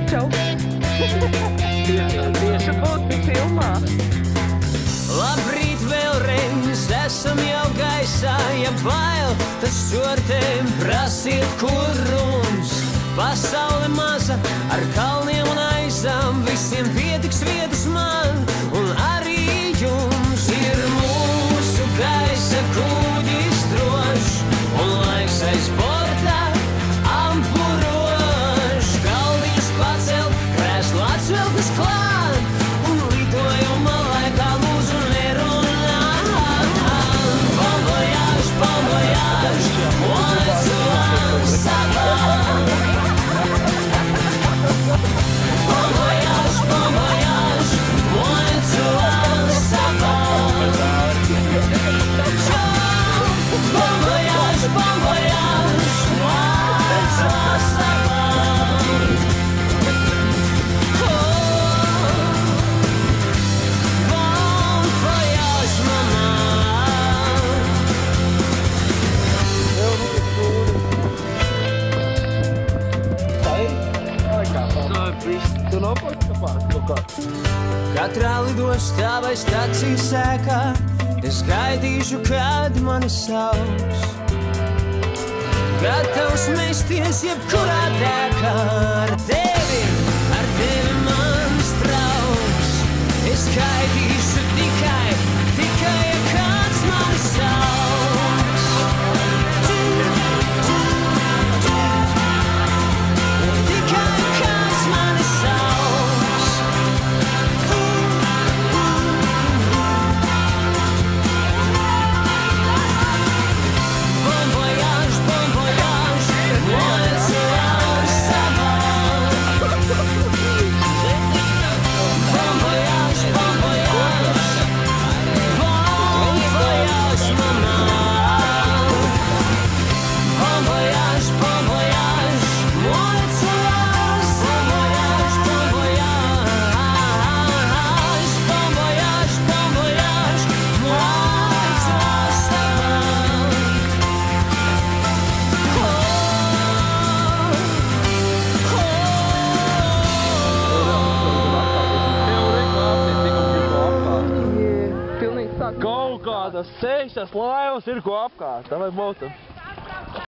Čau. Tieši būtu filmā. Labrīt vēlreiz, esam jau gaisā, ja bail, tad šortēm prasiet, kur runs. Pasaule maza, ar kalniem un aizām, visiem pietiks vietas man, un arī jums ir mūsu gaisa kuģis drošs, un laiks aiz borta ampurošs. Galdiņus pacelt, krēslu atšvelt uz klāt, un lidojuma laikā lūdzu nerunā. Bon voyage, one to one, savant. Bon voyage, one to one, savant. Bon voyage, one to one, savant. Bon voyage, mamma. Tu nopaki kāpā? Katrā lidostā vai stacijas sēkā es gaidīšu, kad mani sauc. Gatavs mesties jebkurā dēkā ar tevi mans draugs. Es gaidīšu tikai, ja kāds mani sauc. Tikai kāds mani sauc. Bon voyage, one to one, savant. Bon voyage, mamma. Bon voyage, one to one, savant. Bon voyage, one to one, savant. Pilnīgi sāk. Kaut kādas 6 laivas ir ko apkārt, tā vai būtu.